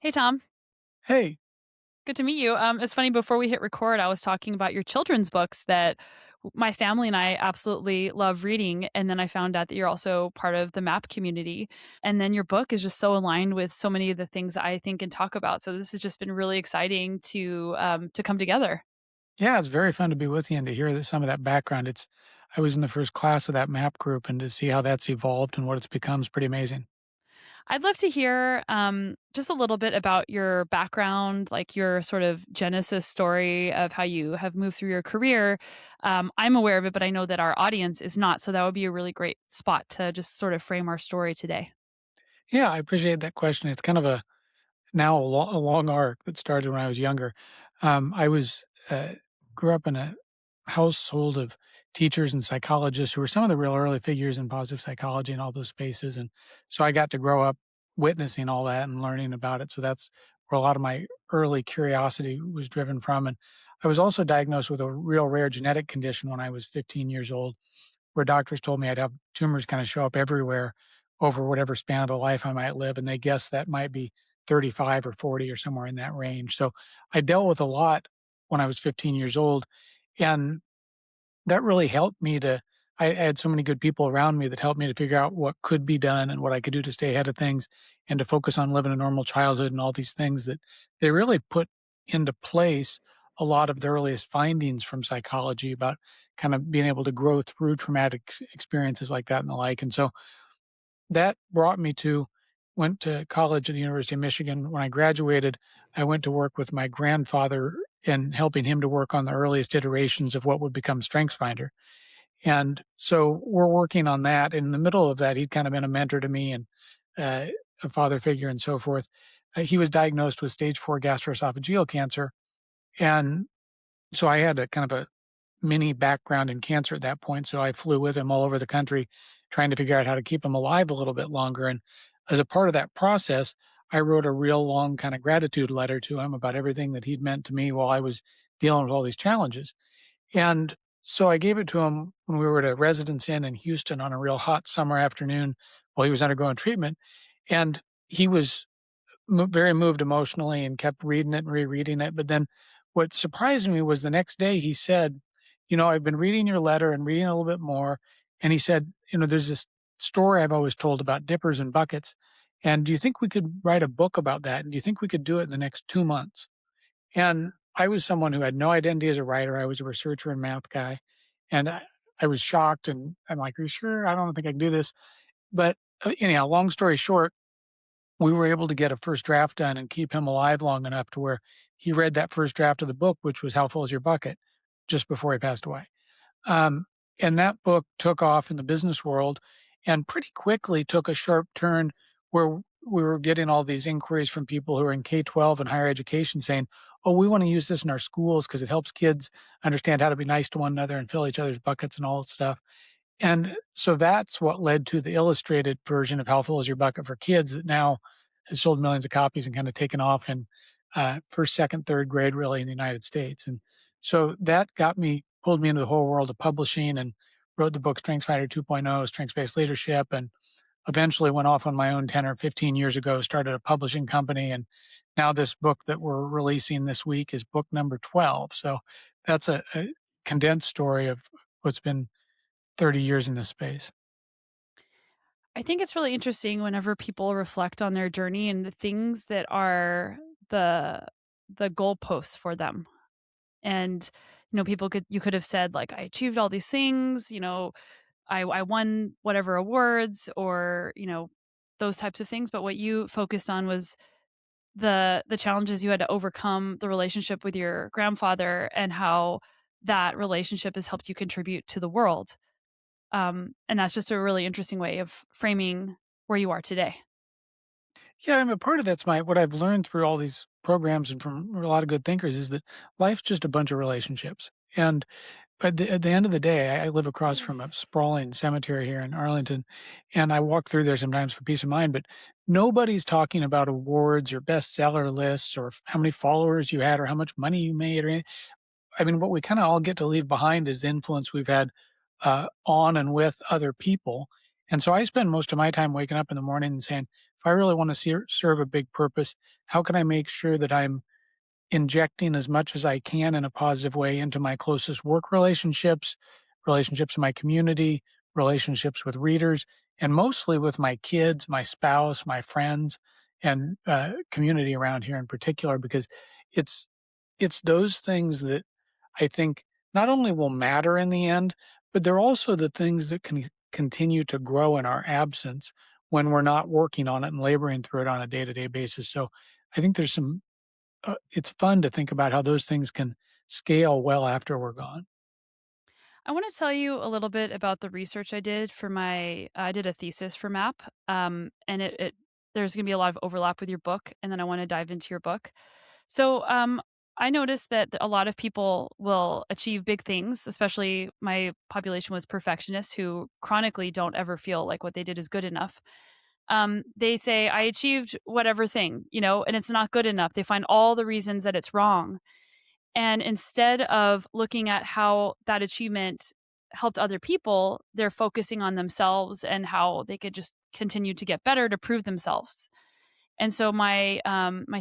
Hey, Tom. Hey, Good to meet you. It's funny, before we hit record, I was talking about your children's books that my family and I absolutely love reading. And then I found out that you're also part of the MAP community. And then your book is just so aligned with so many of the things I think and talk about. So this has just been really exciting to come together. yeah, it's very fun to be with you and to hear some of that background. I was in the first class of that MAP group, and to see how that's evolved and what it's become is pretty amazing. I'd love to hear just a little bit about your background, like your sort of genesis story of how you have moved through your career. I'm aware of it, but I know that our audience is not. So that would be a really great spot to just sort of frame our story today. Yeah, I appreciate that question. It's kind of a long arc that started when I was younger. I was grew up in a household of teachers and psychologists who were some of the real early figures in positive psychology and all those spaces, and so I got to grow up witnessing all that and learning about it. So that's where a lot of my early curiosity was driven from. And I was also diagnosed with a real rare genetic condition when I was 15 years old, where doctors told me I'd have tumors kind of show up everywhere over whatever span of a life I might live, and they guessed that might be 35 or 40 or somewhere in that range. So I dealt with a lot when I was 15 years old, and that really helped me to I had so many good people around me that helped me to figure out what could be done and what I could do to stay ahead of things and to focus on living a normal childhood and all these things that they really put into place a lot of the earliest findings from psychology about kind of being able to grow through traumatic experiences like that and the like. And so that brought me to went to college at the University of Michigan. When I graduated, I went to work with my grandfather in helping him to work on the earliest iterations of what would become StrengthsFinder. And so we're working on that. In the middle of that, he'd kind of been a mentor to me and uh, a father figure and so forth. He was diagnosed with stage 4 gastroesophageal cancer. And so I had a kind of a mini background in cancer at that point. So I flew with him all over the country trying to figure out how to keep him alive a little bit longer. And as a part of that process, I wrote a real long kind of gratitude letter to him about everything that he'd meant to me while I was dealing with all these challenges. And so I gave it to him when we were at a Residence Inn in Houston on a real hot summer afternoon while he was undergoing treatment. And he was very moved emotionally and kept reading it and rereading it. But then what surprised me was the next day he said, I've been reading your letter and reading a little bit more. And he said, there's this story I've always told about dippers and buckets. And do you think we could write a book about that? And do you think we could do it in the next 2 months? And I was someone who had no identity as a writer. I was a researcher and math guy. And I was shocked. And I'm like, are you sure? I don't think I can do this. But anyhow, long story short, we were able to get a first draft done and keep him alive long enough to where he read that first draft of the book, which was How Full Is Your Bucket, just before he passed away. Um, and that book took off in the business world and pretty quickly took a sharp turn where we were getting all these inquiries from people who are in K-12 and higher education saying, oh, we want to use this in our schools because it helps kids understand how to be nice to one another and fill each other's buckets and all that stuff. And so that's what led to the illustrated version of How Full Is Your Bucket for Kids that now has sold millions of copies and kind of taken off in first, second, third grade, really, in the United States. And so that pulled me into the whole world of publishing and wrote the book StrengthsFinder 2.0, Strengths-Based Leadership, and eventually went off on my own 10 or 15 years ago, started a publishing company. And now this book that we're releasing this week is book number 12. So that's a condensed story of what's been 30 years in this space. I think it's really interesting whenever people reflect on their journey and the things that are the the goalposts for them. And you could have said, like, I achieved all these things, I won whatever awards, or those types of things. But what you focused on was the challenges you had to overcome, the relationship with your grandfather, and how that relationship has helped you contribute to the world. And that's just a really interesting way of framing where you are today. Yeah, I mean, part of that's what I've learned through all these programs and from a lot of good thinkers is that life's just a bunch of relationships. And at the end of the day, I live across from a sprawling cemetery here in Arlington, and I walk through there sometimes for peace of mind. But nobody's talking about awards or bestseller lists or how many followers you had or how much money you made. I mean, what we kind of all get to leave behind is the influence we've had on and with other people. And so I spend most of my time waking up in the morning and saying, if I really want to serve a big purpose, how can I make sure that I'm injecting as much as I can in a positive way into my closest work relationships, relationships in my community, relationships with readers, and mostly with my kids, my spouse, my friends, and community around here in particular, because it's it's those things that I think not only will matter in the end, but they're also the things that can continue to grow in our absence when we're not working on it and laboring through it on a day-to-day basis. So I think there's some it's fun to think about how those things can scale well after we're gone. I want to tell you a little bit about the research I did for I did a thesis for MAP, and there's going to be a lot of overlap with your book, and then I want to dive into your book. So, I noticed that a lot of people will achieve big things, especially my population was perfectionists who chronically don't ever feel like what they did is good enough. They say, I achieved whatever thing, and it's not good enough. They find all the reasons that it's wrong. And instead of looking at how that achievement helped other people, they're focusing on themselves and how they could just continue to get better to prove themselves. And so my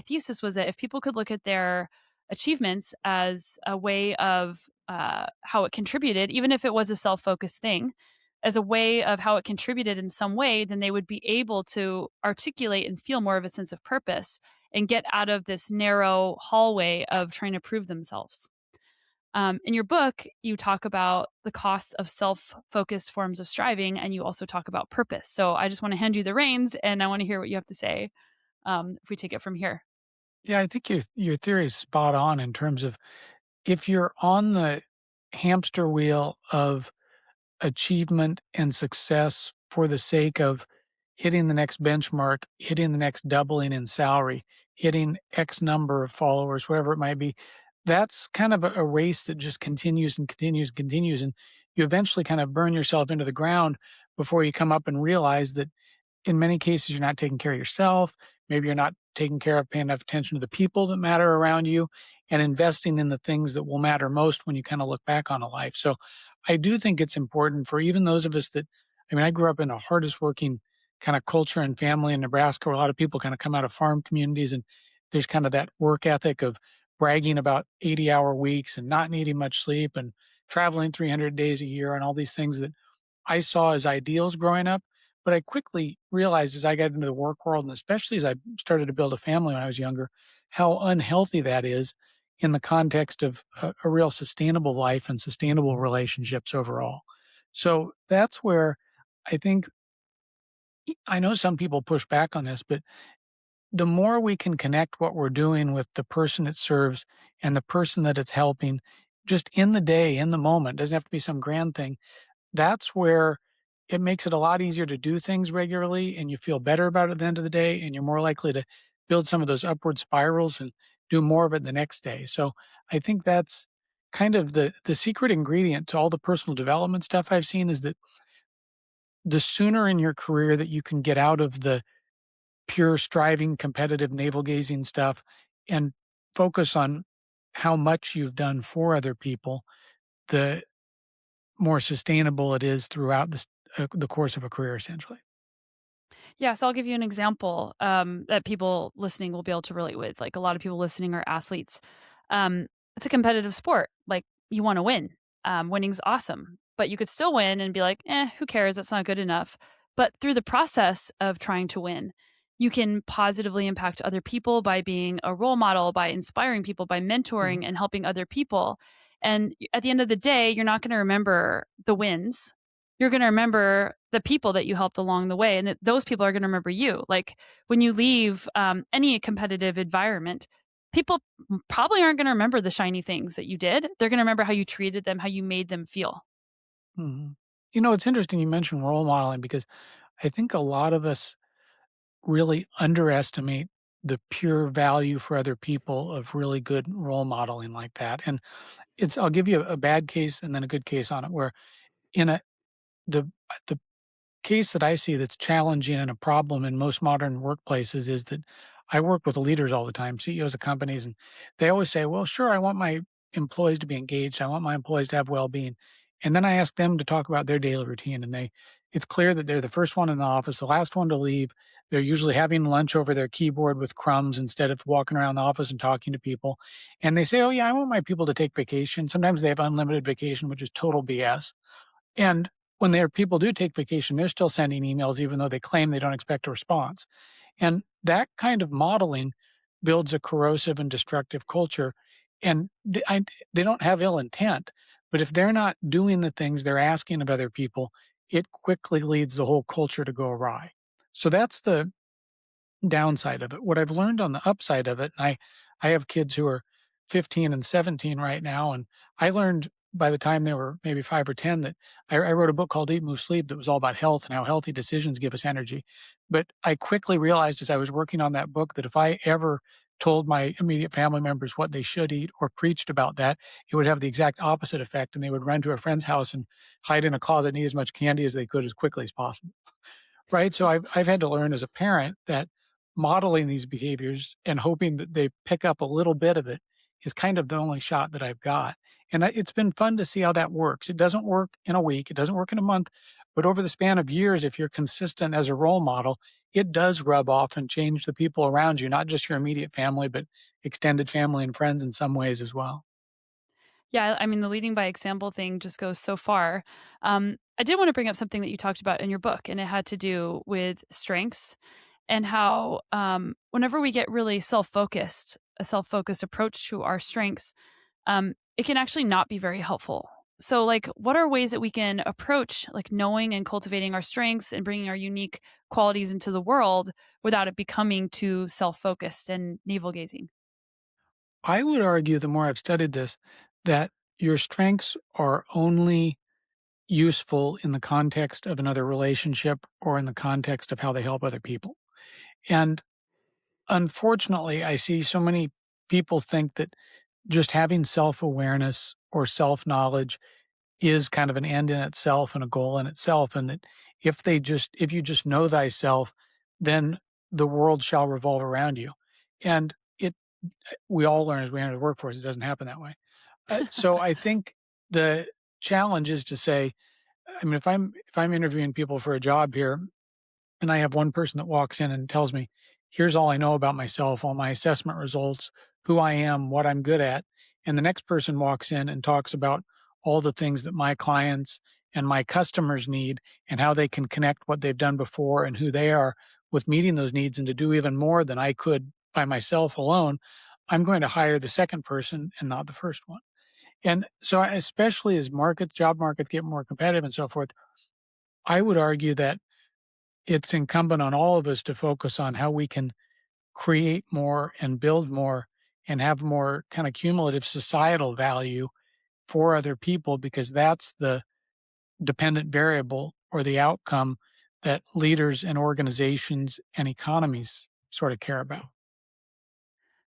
thesis was that if people could look at their achievements as a way of how it contributed, even if it was a self-focused thing, as a way of how it contributed in some way, then they would be able to articulate and feel more of a sense of purpose and get out of this narrow hallway of trying to prove themselves. In your book, you talk about the costs of self focused forms of striving, and you also talk about purpose. So I just want to hand you the reins and I want to hear what you have to say if we take it from here. Yeah, I think your theory is spot on in terms of if you're on the hamster wheel of achievement and success for the sake of hitting the next benchmark, hitting the next doubling in salary, hitting X number of followers, whatever it might be. That's kind of a race that just continues and continues and continues. And you eventually kind of burn yourself into the ground before you come up and realize that in many cases, you're not taking care of yourself. Maybe you're not taking care of paying enough attention to the people that matter around you and investing in the things that will matter most when you kind of look back on a life. So I do think it's important for even those of us that, I mean, I grew up in the hardest working kind of culture and family in Nebraska where a lot of people kind of come out of farm communities and there's kind of that work ethic of bragging about 80-hour weeks and not needing much sleep and traveling 300 days a year and all these things that I saw as ideals growing up, but I quickly realized as I got into the work world, and especially as I started to build a family when I was younger, how unhealthy that is in the context of a real sustainable life and sustainable relationships overall. So that's where I think I know some people push back on this, but the more we can connect what we're doing with the person it serves and the person that it's helping, just in the day, in the moment, doesn't have to be some grand thing, that's where it makes it a lot easier to do things regularly and you feel better about it at the end of the day and you're more likely to build some of those upward spirals and do more of it the next day. So I think that's kind of the secret ingredient to all the personal development stuff I've seen is that the sooner in your career that you can get out of the pure striving, competitive navel gazing stuff and focus on how much you've done for other people, the more sustainable it is throughout the course of a career, essentially. Yeah, so I'll give you an example that people listening will be able to relate with. Like a lot of people listening are athletes. Um, it's a competitive sport. Like you want to win. Winning's awesome, but you could still win and be like, who cares? That's not good enough. But through the process of trying to win, you can positively impact other people by being a role model, by inspiring people, by Mhm, mentoring and helping other people. And at the end of the day, you're not going to remember the wins, you're gonna remember the people that you helped along the way, and that those people are gonna remember you. Like, when you leave, any competitive environment, people probably aren't gonna remember the shiny things that you did. They're gonna remember how you treated them, how you made them feel. mhm. You know, it's interesting you mentioned role modeling because I think a lot of us really underestimate the pure value for other people of really good role modeling like that. And I'll give you a bad case and then a good case on it where in the the case that I see that's challenging and a problem in most modern workplaces is that I work with leaders all the time, CEOs of companies, and they always say, well, sure, I want my employees to be engaged. I want my employees to have well being. And then I ask them to talk about their daily routine, and it's clear that they're the first one in the office, the last one to leave. They're usually having lunch over their keyboard with crumbs instead of walking around the office and talking to people. And they say, "Oh yeah, I want my people to take vacation." Sometimes they have unlimited vacation, which is total BS. And when their people do take vacation, they're still sending emails even though they claim they don't expect a response. And that kind of modeling builds a corrosive and destructive culture. And they don't have ill intent, but if they're not doing the things they're asking of other people, it quickly leads the whole culture to go awry. So that's the downside of it. What I've learned on the upside of it, and I have kids who are 15 and 17 right now, and I learned by the time they were maybe 5 or 10 that I wrote a book called Eat, Move, Sleep that was all about health and how healthy decisions give us energy. But I quickly realized as I was working on that book that if I ever told my immediate family members what they should eat or preached about that, it would have the exact opposite effect, and they would run to a friend's house and hide in a closet and eat as much candy as they could as quickly as possible. Right? So I've had to learn as a parent that modeling these behaviors and hoping that they pick up a little bit of it is kind of the only shot that I've got. And it's been fun to see how that works. It doesn't work in a week, it doesn't work in a month, but over the span of years, if you're consistent as a role model, it does rub off and change the people around you, not just your immediate family, but extended family and friends in some ways as well. Yeah, I mean, the leading by example thing just goes so far. I did want to bring up something that you talked about in your book, and it had to do with strengths and how whenever we get really self-focused, a self-focused approach to our strengths, it can actually not be very helpful. So, like, what are ways that we can approach like knowing and cultivating our strengths and bringing our unique qualities into the world without it becoming too self-focused and navel gazing? I would argue the more I've studied this, that your strengths are only useful in the context of another relationship or in the context of how they help other people. And unfortunately, I see so many people think that just having self awareness or self knowledge is kind of an end in itself and a goal in itself. And that if you just know thyself, then the world shall revolve around you. And we all learn as we enter the workforce, it doesn't happen that way. So I think the challenge is to say, I mean, if I'm interviewing people for a job here, and I have one person that walks in and tells me, "Here's all I know about myself, all my assessment results, who I am, what I'm good at," and the next person walks in and talks about all the things that my clients and my customers need and how they can connect what they've done before and who they are with meeting those needs and to do even more than I could by myself alone, I'm going to hire the second person and not the first one. And so, especially as job markets get more competitive and so forth, I would argue that it's incumbent on all of us to focus on how we can create more and build more and have more kind of cumulative societal value for other people because that's the dependent variable or the outcome that leaders and organizations and economies sort of care about.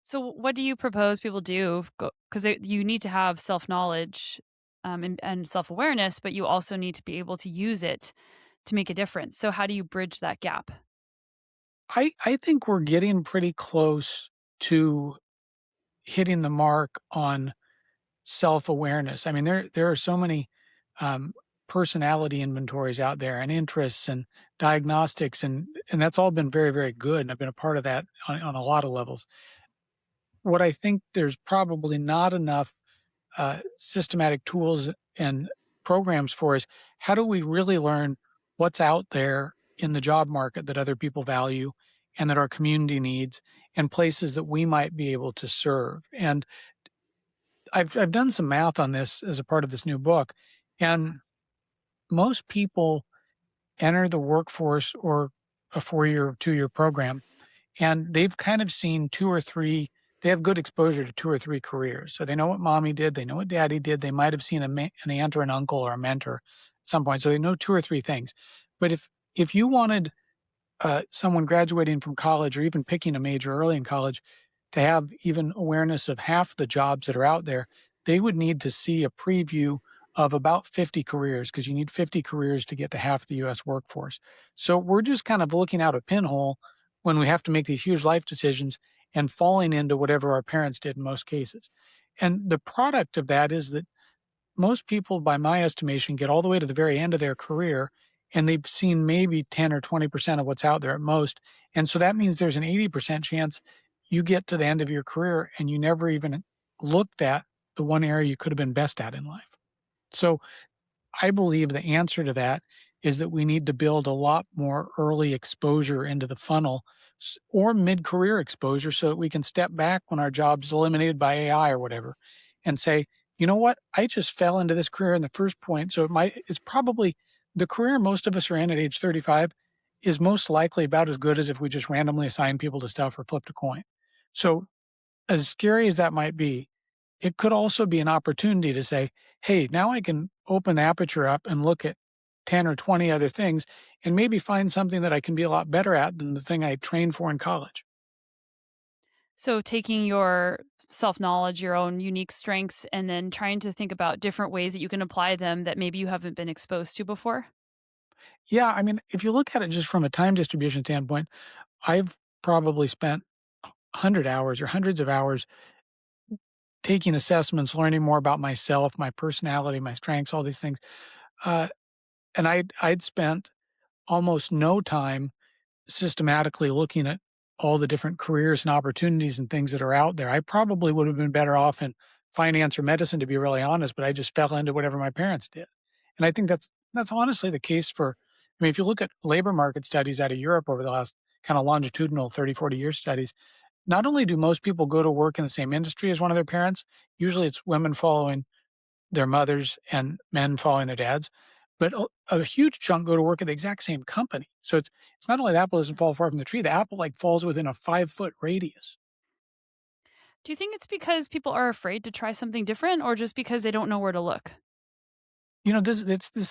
So, what do you propose people do? Because you need to have self knowledge and self awareness, but you also need to be able to use it to make a difference. So, how do you bridge that gap? I think we're getting pretty close to hitting the mark on self-awareness. I mean, there are so many, um, personality inventories out there and interests and diagnostics, and that's all been very, very good, and I've been a part of that on a lot of levels. What I think there's probably not enough, systematic tools and programs for is how do we really learn what's out there in the job market that other people value and that our community needs and places that we might be able to serve, and I've done some math on this as a part of this new book, and most people enter the workforce or a 4-year or 2-year program, and they've kind of seen 2 or 3 they have good exposure to 2 or 3 careers. So they know what mommy did, they know what daddy did, they might have seen an aunt or an uncle or a mentor at some point, so they know 2 or 3 things. But if you wanted someone graduating from college or even picking a major early in college to have even awareness of half the jobs that are out there, they would need to see a preview of about 50 careers because you need 50 careers to get to half the US workforce. So we're just kind of looking out a pinhole when we have to make these huge life decisions and falling into whatever our parents did in most cases. And the product of that is that most people, by my estimation, get all the way to the very end of their career and they've seen maybe 10 or 20% of what's out there at most. And so that means there's an 80% chance you get to the end of your career and you never even looked at the one area you could have been best at in life. So I believe the answer to that is that we need to build a lot more early exposure into the funnel or mid career exposure so that we can step back when our job's eliminated by AI or whatever and say, you know what? I just fell into this career in the first point. So it's probably the career most of us are in at age 35 is most likely about as good as if we just randomly assign people to stuff or flipped a coin. So as scary as that might be, it could also be an opportunity to say, hey, now I can open the aperture up and look at 10 or 20 other things and maybe find something that I can be a lot better at than the thing I trained for in college. So taking your self-knowledge, your own unique strengths, and then trying to think about different ways that you can apply them that maybe you haven't been exposed to before? Yeah, I mean, if you look at it just from a time distribution standpoint, I've probably spent 100 hours or hundreds of hours taking assessments, learning more about myself, my personality, my strengths, all these things. Uh, and I'd spent almost no time systematically looking at all the different careers and opportunities and things that are out there. I probably would have been better off in finance or medicine, to be really honest, but I just fell into whatever my parents did. And I think that's honestly the case for, I mean, if you look at labor market studies out of Europe over the last kind of longitudinal 30, 40-year studies, not only do most people go to work in the same industry as one of their parents, usually it's women following their mothers and men following their dads, but a huge chunk go to work at the exact same company. So it's not only the apple doesn't fall far from the tree, the apple like falls within a 5-foot radius. Do you think it's because people are afraid to try something different or just because they don't know where to look? You know, this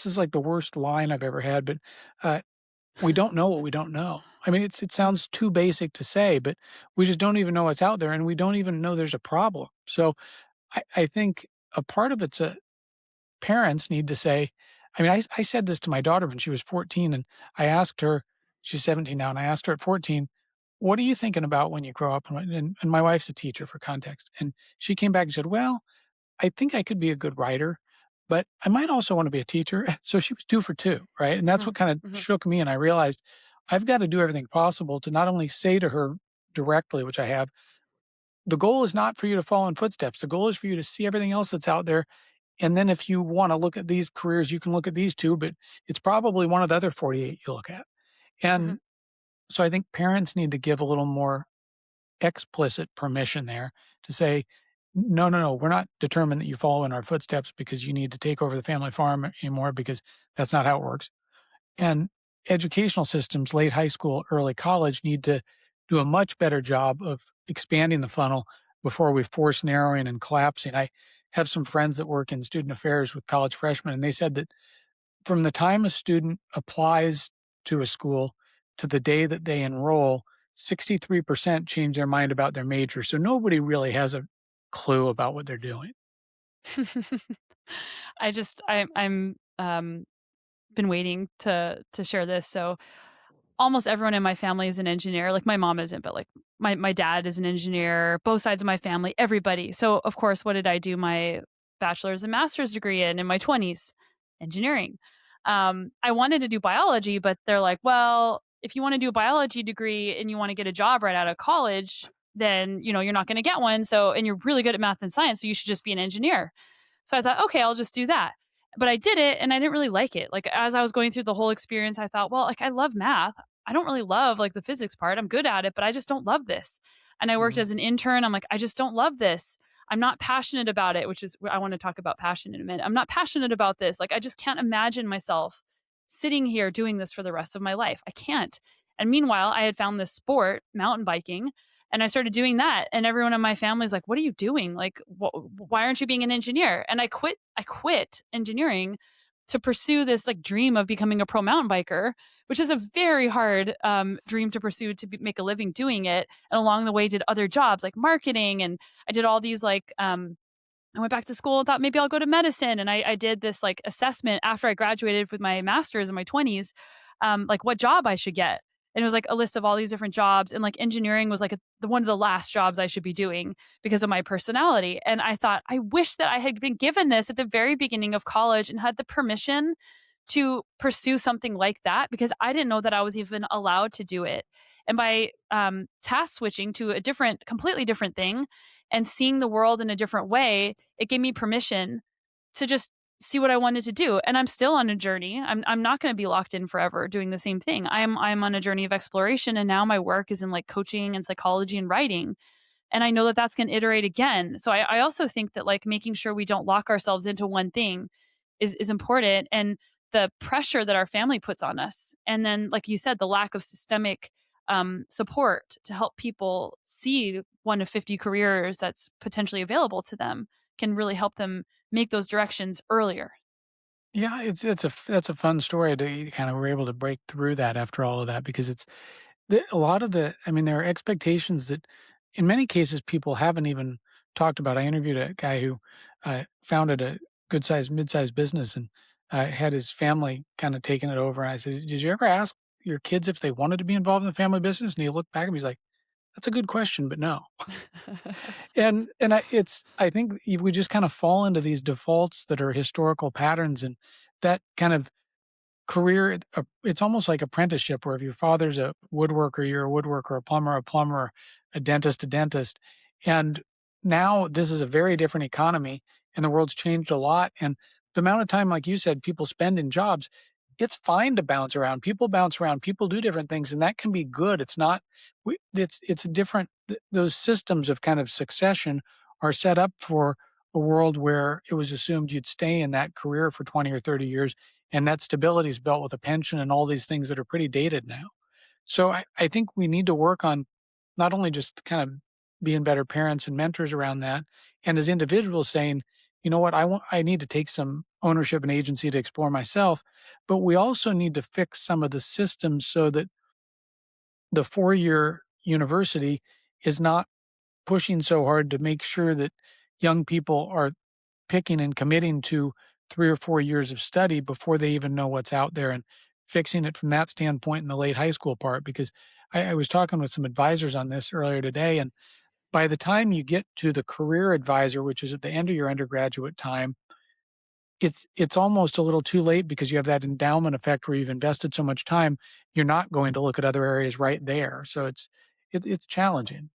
is like the worst line I've ever had, but uh, we don't know what we don't know. I mean, it Mm, sounds too basic to say, but we just don't even know what's out there, and we don't even know there's a problem. So I think a part of it's a parents need to say, I mean, I said this to my daughter when she was 14, and I asked her, she's 17 now, and I asked her at 14, what are you thinking about when you grow up? And my wife's a teacher for context. And she came back and said, well, I think I could be a good writer, but I might also want to be a teacher. So she was 2 for 2, right? And that's mm, what kind of mhm, shook me. And I realized I've got to do everything possible to not only say to her directly, which I have, the goal is not for you to follow in footsteps. The goal is for you to see everything else that's out there and then if you wanna look at these careers, you can look at these 2, but it's probably one of the other 48 you look at. mhm. And so I think parents need to give a little more explicit permission there to say, "No, no, no, we're not determined that you follow in our footsteps because you need to take over the family farm anymore because that's not how it works." And educational systems, late high school, early college, need to do a much better job of expanding the funnel before we force narrowing and collapsing. I have some friends that work in student affairs with college freshmen, and they said that from the time a student applies to a school to the day that they enroll, 63% change their mind about their major. So nobody really has a clue about what they're doing. I'm been waiting to share this. So almost everyone in my family is an engineer. Like my mom isn't, but like my dad is an engineer, both sides of my family, everybody. So of course, what did I do my bachelor's and master's degree in my 20s? Engineering. I wanted to do biology, but they're like, well, if you want to do a biology degree and you want to get a job right out of college, then you're not going to get one. So and you're really good at math and science, so you should just be an engineer. So I thought, okay, I'll just do that. But I did it and I didn't really like it. Like as I was going through the whole experience, I thought, well, like I love math. I don't really love like the physics part. I'm good at it, but I just don't love this. And I worked Mhm, as an intern. I'm like, I just don't love this. I'm not passionate about it, which is I want to talk about passion in a minute. I'm not passionate about this. Like I just can't imagine myself sitting here doing this for the rest of my life. I can't. And meanwhile, I had found this sport, mountain biking, and I started doing that. And everyone in my family is like, "What are you doing? Like, why aren't you being an engineer?" And I quit. I quit engineering to pursue this like dream of becoming a pro mountain biker, which is a very hard dream to pursue to make a living doing it. And along the way, did other jobs like marketing, and I did all these like I went back to school and thought maybe I'll go to medicine. And I did this like assessment after I graduated with my master's in my 20s, like what job I should get. And it was like a list of all these different jobs, and like engineering was like the one of the last jobs I should be doing because of my personality. And I thought, I wish that I had been given this at the very beginning of college and had the permission to pursue something like that, because I didn't know that I was even allowed to do it. And by task switching to a different, completely different thing and seeing the world in a different way, it gave me permission to just see what I wanted to do. And I'm still on a journey. I'm not going to be locked in forever doing the same thing. I'm on a journey of exploration, and now my work is in like coaching and psychology and writing. And I know that that's going to iterate again. So I also think that like making sure we don't lock ourselves into one thing is important. And the pressure that our family puts on us, and then like you said, the lack of systemic support to help people see one of 50 careers that's potentially available to them, can really help them make those directions earlier. Yeah, that's a fun story that you kind of were able to break through that after all of that because a lot of I mean, there are expectations that in many cases people haven't even talked about. I interviewed a guy who founded a good sized, mid sized business and had his family kind of taking it over. And I said, "Did you ever ask your kids if they wanted to be involved in the family business?" And he looked back at me, he's like, "That's a good question, but no." I think if we just kind of fall into these defaults that are historical patterns and that kind of career, it's almost like apprenticeship where if your father's a woodworker, you're a woodworker, a plumber, a dentist. And now this is a very different economy and the world's changed a lot. And the amount of time, like you said, people spend in jobs, it's fine to bounce around. People bounce around, people do different things, and that can be good. It's not, it's a different, those systems of kind of succession are set up for a world where it was assumed you'd stay in that career for 20 or 30 years and that stability is built with a pension and all these things that are pretty dated now. So I think we need to work on not only just kind of being better parents and mentors around that, and as individuals saying, you know what, I need to take some ownership and agency to explore myself, but we also need to fix some of the systems so that the 4-year university is not pushing so hard to make sure that young people are picking and committing to 3 or 4 years of study before they even know what's out there and fixing it from that standpoint in the late high school part because I was talking with some advisors on this earlier today, and by the time you get to the career advisor, which is at the end of your undergraduate time, it's almost a little too late because you have that endowment effect where you've invested so much time, you're not going to look at other areas right there. So it's challenging.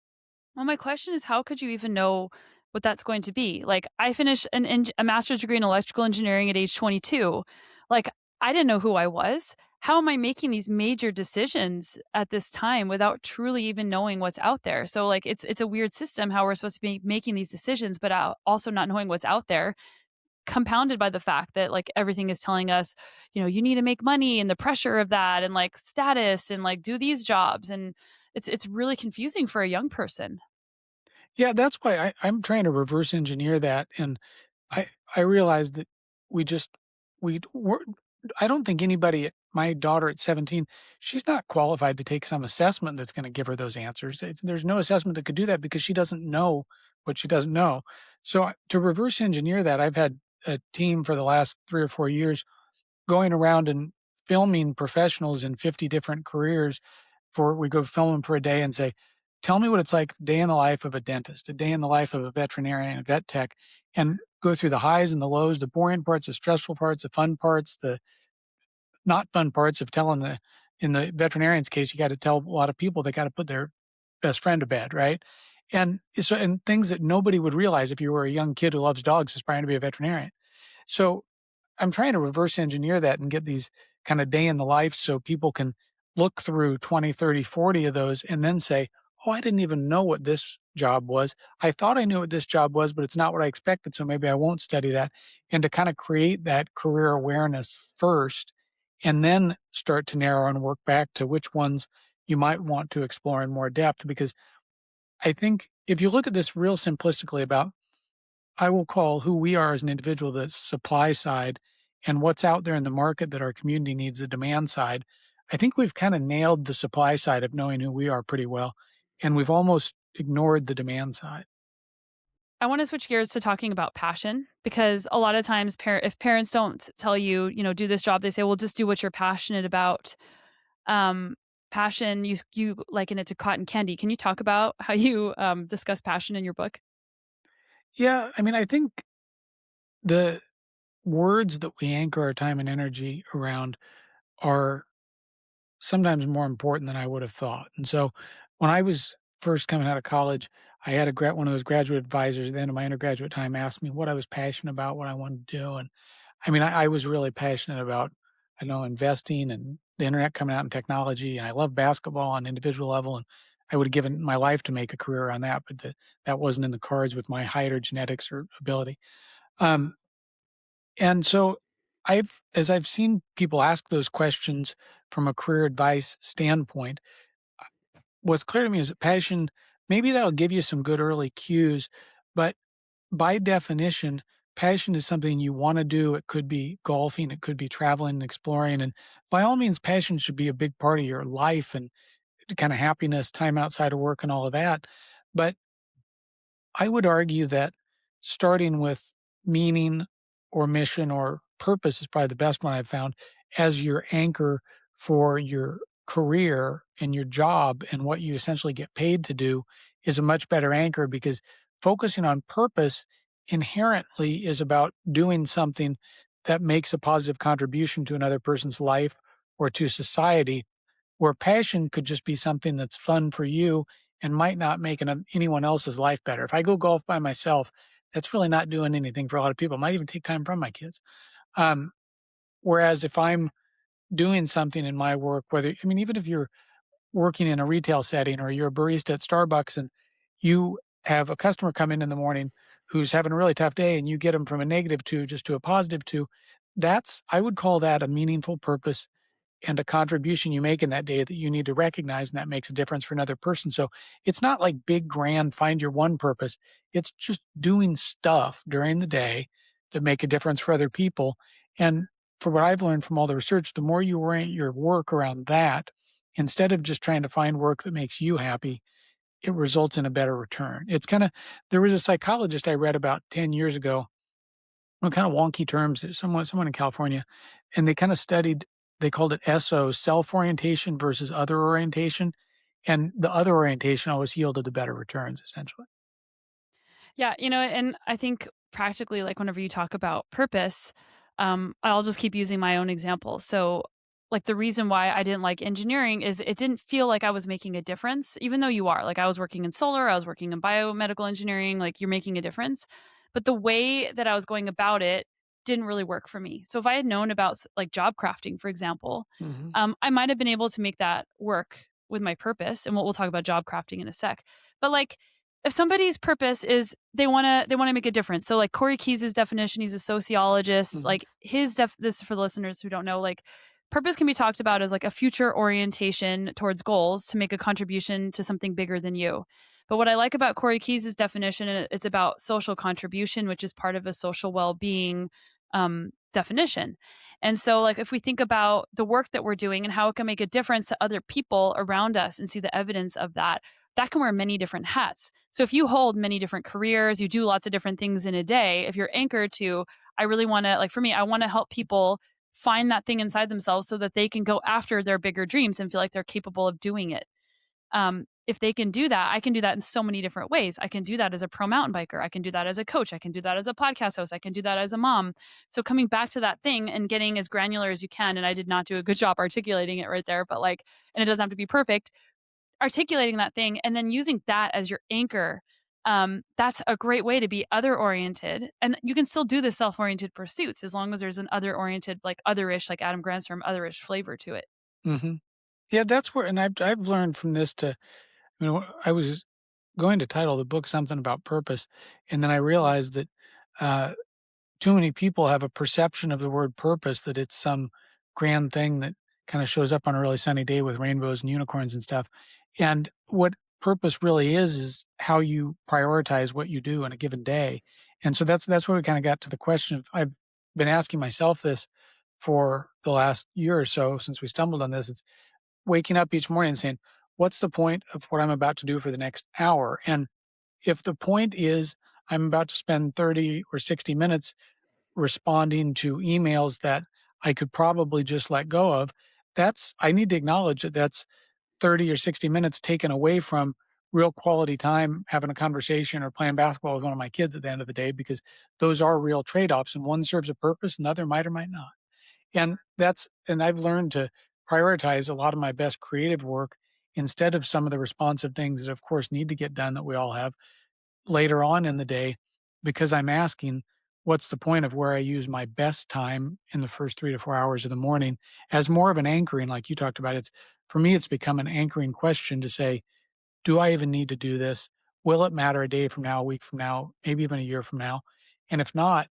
Well, my question is, how could you even know what that's going to be? Like, I finished a master's degree in electrical engineering at age 22. Like, I didn't know who I was. How am I making these major decisions at this time without truly even knowing what's out there? So, like, it's a weird system how we're supposed to be making these decisions, but also not knowing what's out there, compounded by the fact that like everything is telling us, you need to make money and the pressure of that and like status and like do these jobs, and it's really confusing for a young person. Yeah, that's why I'm trying to reverse engineer that, and I I realized that we just we're I don't think anybody my daughter at 17, she's not qualified to take some assessment that's gonna give her those answers. There's no assessment that could do that because she doesn't know what she doesn't know. So, to reverse engineer that, I've had a team for the last 3 or 4 years going around and filming professionals in 50 different careers for we go film them for a day and say, "Tell me what it's like day in the life of a dentist, a day in the life of a veterinarian, a vet tech," and go through the highs and the lows, the boring parts, the stressful parts, the fun parts, the not fun parts of telling the in the veterinarian's case, you gotta tell a lot of people they gotta put their best friend to bed, right? And things that nobody would realize if you were a young kid who loves dogs aspiring to be a veterinarian. So I'm trying to reverse engineer that and get these kind of day in the life so people can look through 20, 30, 40 of those and then say, "Oh, I didn't even know what this job was. I thought I knew what this job was, but it's not what I expected, so maybe I won't study that." And to kind of create that career awareness first and then start to narrow and work back to which ones you might want to explore in more depth. Because I think if you look at this real simplistically about I will call who we are as an individual the supply side and what's out there in the market that our community needs the demand side. I think we've kind of nailed the supply side of knowing who we are pretty well, and we've almost ignored the demand side. I want to switch gears to talking about passion, because a lot of times if parents don't tell you, do this job, they say, well, just do what you're passionate about. passion, you liken it to cotton candy. Can you talk about how you, discuss passion in your book? Yeah, I mean, I think the words that we anchor our time and energy around are sometimes more important than I would have thought. And so when I was first coming out of college, I had one of those graduate advisors at the end of my undergraduate time ask me what I was passionate about, what I wanted to do. And I mean, I was really passionate about, I know, investing and the internet coming out and technology. And I love basketball on an individual level. And I would have given my life to make a career on that, but that wasn't in the cards with my height or genetics or ability. Um, and so as I've seen people ask those questions from a career advice standpoint, what's clear to me is that passion, maybe that'll give you some good early cues, but by definition, passion is something you want to do. It could be golfing, it could be traveling and exploring. And by all means, passion should be a big part of your life and kind of happiness, time outside of work and all of that. But I would argue that starting with meaning or mission or purpose is probably the best one I've found as your anchor for your career and your job and what you essentially get paid to do is a much better anchor because focusing on purpose inherently is about doing something that makes a positive contribution to another person's life or to society where passion could just be something that's fun for you and might not make anyone else's life better. If I go golf by myself, that's really not doing anything for a lot of people. It might even take time from my kids. Um, Whereas if I'm doing something in my work, I mean, even if you're working in a retail setting or you're a barista at Starbucks and you have a customer come in the morning who's having a really tough day and you get them from a negative two just to a positive two, I would call that a meaningful purpose and a contribution you make in that day that you need to recognize, and that makes a difference for another person. So it's not like big, grand, find your one purpose. It's just doing stuff during the day that make a difference for other people. And for what I've learned from all the research, the more you orient your work around that, instead of just trying to find work that makes you happy, it results in a better return. There was a psychologist I read about 10 years ago, well, kind of wonky terms, someone in California, and they kinda studied, they called it SO, self-orientation versus other orientation, and the other orientation always yielded the better returns, essentially. Yeah, and I think practically, like whenever you talk about purpose, I'll just keep using my own example. So, like the reason why I didn't like engineering is it didn't feel like I was making a difference, even though you are. Like I was working in solar, I was working in biomedical engineering, like you're making a difference. But the way that I was going about it didn't really work for me. So if I had known about like job crafting, for example, Mhm, I might have been able to make that work with my purpose. And we'll talk about job crafting in a sec. But like if somebody's purpose is they wanna make a difference. So, like, Corey Keyes' definition, he's a sociologist, mhm, like, this is for the listeners who don't know, like, purpose can be talked about as, like, a future orientation towards goals to make a contribution to something bigger than you. But what I like about Corey Keyes' definition, it's about social contribution, which is part of a social well-being, definition. And so, like, if we think about the work that we're doing and how it can make a difference to other people around us and see the evidence of that, that can wear many different hats. So if you hold many different careers, you do lots of different things in a day, if you're anchored to, I really want to, like for me, I want to help people find that thing inside themselves so that they can go after their bigger dreams and feel like they're capable of doing it. If they can do that, I can do that in so many different ways. I can do that as a pro mountain biker. I can do that as a coach. I can do that as a podcast host. I can do that as a mom. So coming back to that thing and getting as granular as you can, and I did not do a good job articulating it right there, but like, and it doesn't have to be perfect, articulating that thing and then using that as your anchor, that's a great way to be other oriented. And you can still do the self oriented pursuits as long as there's an other oriented, like otherish, like Adam Grant's term, otherish flavor to it. mhm. Yeah, that's where, and I've learned from this to, I was going to title the book something about purpose, and then I Mhm. realized that, uh too many people have a perception of the word purpose that it's some grand thing that kinda shows up on a really sunny day with rainbows and unicorns and stuff, and what purpose really is how you prioritize what you do in a given day, and so that's where we kinda got to the question of, I've been asking myself this for the last year or so since we stumbled on this. It's waking up each morning and saying, "What's the point of what I'm about to do for the next hour?" And if the point is I'm about to spend 30 or 60 minutes responding to emails that I could probably just let go of, I need to acknowledge that that's 30 or 60 minutes taken away from real quality time having a conversation or playing basketball with one of my kids at the end of the day because those are real trade-offs and one serves a purpose, another might or might not. And I've learned to prioritize a lot of my best creative work instead of some of the responsive things that of course need to get done that we all have later on in the day because I'm asking what's the point of where I use my best time in the first 3 to 4 hours of the morning as more of an anchoring like you talked about. It's for me, it's become an anchoring question to say, do I even need to do this? Will it matter a day from now, a week from now, maybe even a year from now? And if not,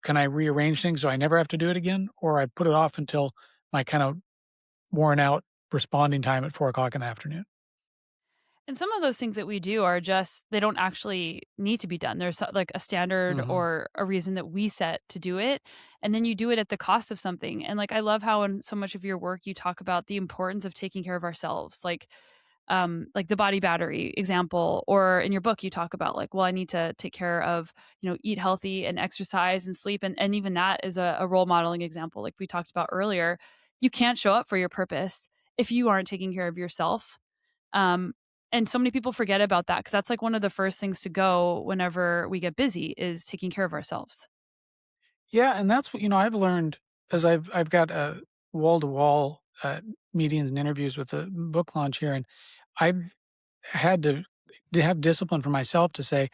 can I rearrange things so I never have to do it again? Or I put it off until my kind of worn out responding time at 4 o'clock in the afternoon? And some of those things that we do are just they don't actually need to be done. There's like a standard Mhm. or a reason that we set to do it, and then you do it at the cost of something. And like I love how in so much of your work you talk about the importance of taking care of ourselves. Like the body battery example, or in your book you talk about like, well, I need to take care of, eat healthy and exercise and sleep. And even that is a role modeling example, like we talked about earlier. You can't show up for your purpose if you aren't taking care of yourself. um, and so many people forget about that because that's like one of the first things to go whenever we get busy is taking care of ourselves. Yeah, and that's what I've learned as I've got, wall-to-wall, meetings and interviews with the book launch here, and I've had to have discipline for myself to say,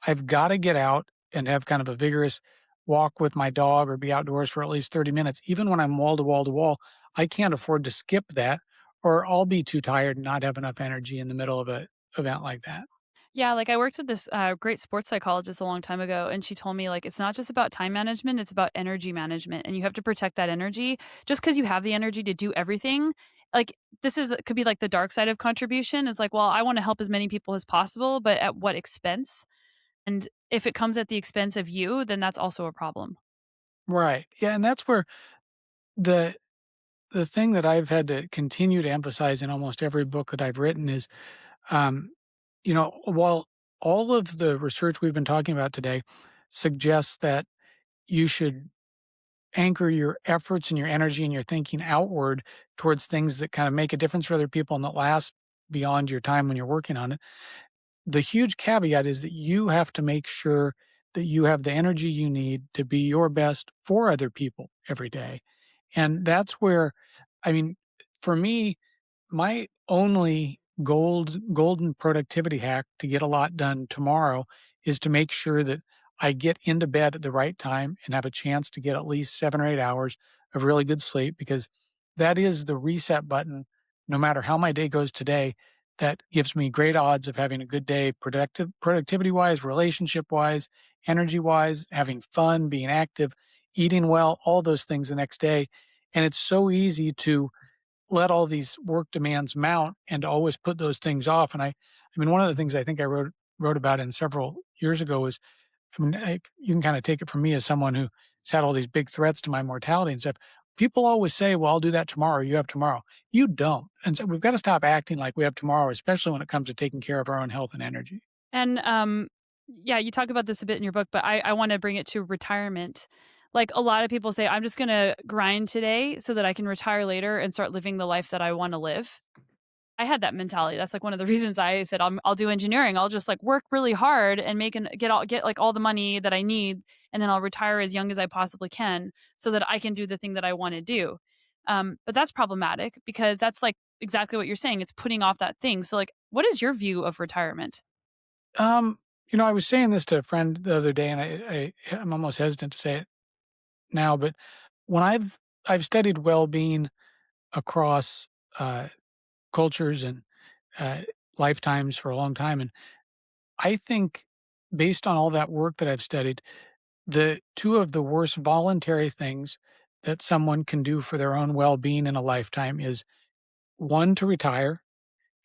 "I've gotta get out and have kind of a vigorous walk with my dog or be outdoors for at least 30 minutes." Even when I'm wall to wall to wall, I can't afford to skip that, or I'll be too tired and not have enough energy in the middle of a event like that. Yeah, like I worked with this great sports psychologist a long time ago, and she told me like it's not just about time management; it's about energy management, and you have to protect that energy. Just because you have the energy to do everything, like this is could be like the dark side of contribution. Is like, well, I want to help as many people as possible, but at what expense? And if it comes at the expense of you, then that's also a problem. Right. Yeah, and that's where the the thing that I've had to continue to emphasize in almost every book that I've written is, um, while all of the research we've been talking about today suggests that you should anchor your efforts and your energy and your thinking outward towards things that kind of make a difference for other people and that last beyond your time when you're working on it. The huge caveat is that you have to make sure that you have the energy you need to be your best for other people every day. And that's where, I mean, for me, my only golden productivity hack to get a lot done tomorrow is to make sure that I get into bed at the right time and have a chance to get at least 7 or 8 hours of really good sleep because that is the reset button no matter how my day goes today. That gives me great odds of having a good day productivity-wise, relationship-wise, energy-wise, having fun, being active, eating well, all those things the next day. And it's so easy to let all these work demands mount and to always put those things off. And I mean, one of the things I think I wrote about in several years ago is, I mean, you can kind of take it from me as someone who's had all these big threats to my mortality and stuff. People always say, "Well, I'll do that tomorrow. You have tomorrow." You don't, and so we've got to stop acting like we have tomorrow, especially when it comes to taking care of our own health and energy. And yeah, you talk about this a bit in your book, but I want to bring it to retirement. Like a lot of people say, I'm just going to grind today so that I can retire later and start living the life that I want to live. I had that mentality. That's like one of the reasons I said I'll do engineering. I'll just like work really hard and get like all the money that I need, and then I'll retire as young as I possibly can, so that I can do the thing that I want to do. But that's problematic because that's like exactly what you're saying. It's putting off that thing. So like, what is your view of retirement? Um, I was saying this to a friend the other day, and I'm almost hesitant to say it now, but when I've studied well-being across cultures and uh, lifetimes for a long time, and I think based on all that work that I've studied, the two of the worst voluntary things that someone can do for their own well-being in a lifetime is one to retire,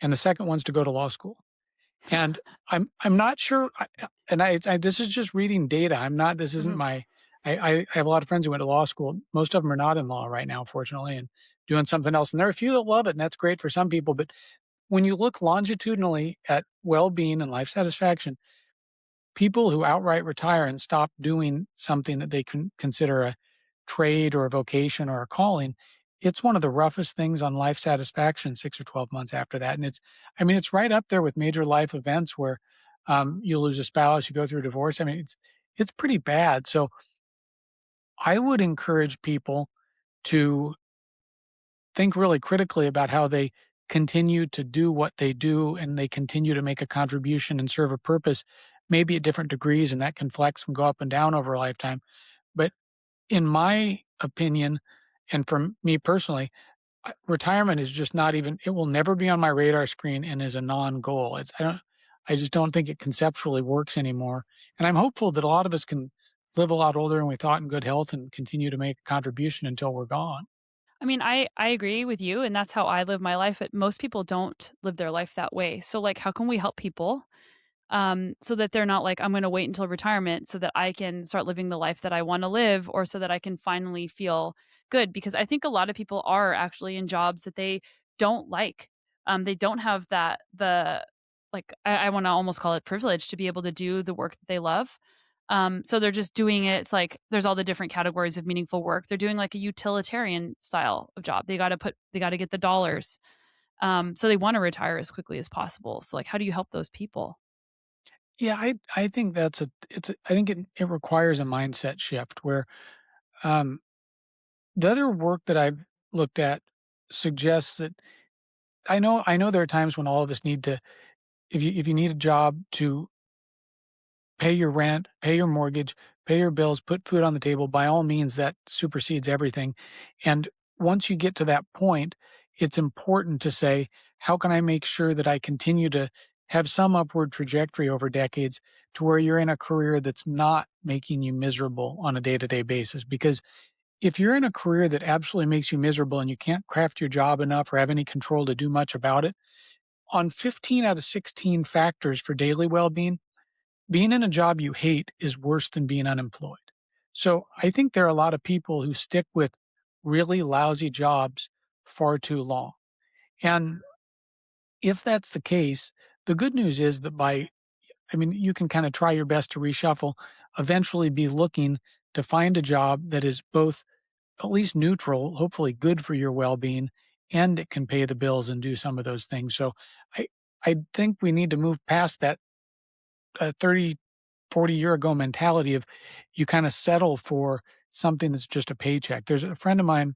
and the second one's to go to law school. And I'm not sure, and I this is just reading data. I'm not. This isn't Mhm. my. I have a lot of friends who went to law school. Most of them are not in law right now, fortunately, and doing something else. And there are a few that love it, and that's great for some people. But when you look longitudinally at well-being and life satisfaction, people who outright retire and stop doing something that they can consider a trade or a vocation or a calling, it's one of the roughest things on life satisfaction 6 or 12 months after that, and it's right up there with major life events where, you lose a spouse, you go through a divorce. I mean, it's pretty bad. So I would encourage people to think really critically about how they continue to do what they do and they continue to make a contribution and serve a purpose, maybe at different degrees, and that can flex and go up and down over a lifetime. But in my opinion, and for me personally, retirement is just not even, it will never be on my radar screen and is a non-goal. I just don't think it conceptually works anymore. And I'm hopeful that a lot of us can live a lot older than we thought in good health and continue to make a contribution until we're gone. I mean, I agree with you, and that's how I live my life, but most people don't live their life that way. So, like, how can we help people, so that they're not like, "I'm gonna wait until retirement so that I can start living the life that I wanna live, or so that I can finally feel good," because I think a lot of people are actually in jobs that they don't like. They don't have I wanna almost call it privilege to be able to do the work that they love. So they're just doing it. It's like there's all the different categories of meaningful work. They're doing like a utilitarian style of job. They gotta get the dollars. So they wanna retire as quickly as possible. So, like, how do you help those people? Yeah, I think I think it requires a mindset shift where, um, the other work that I've looked at suggests that I know there are times when all of us need to, if you need a job to pay your rent, pay your mortgage, pay your bills, put food on the table, by all means, that supersedes everything. And once you get to that point, it's important to say, how can I make sure that I continue to have some upward trajectory over decades to where you're in a career that's not making you miserable on a day to day basis? Because if you're in a career that absolutely makes you miserable and you can't craft your job enough or have any control to do much about it, on 15 out of 16 factors for daily well being in a job you hate is worse than being unemployed. So I think there are a lot of people who stick with really lousy jobs far too long. And if that's the case, the good news is that you can kind of try your best to reshuffle, eventually be looking to find a job that is both at least neutral, hopefully good for your well being, and it can pay the bills and do some of those things. So I, I think we need to move past that 30, 40-year ago mentality of you kind of settle for something that's just a paycheck. There's a friend of mine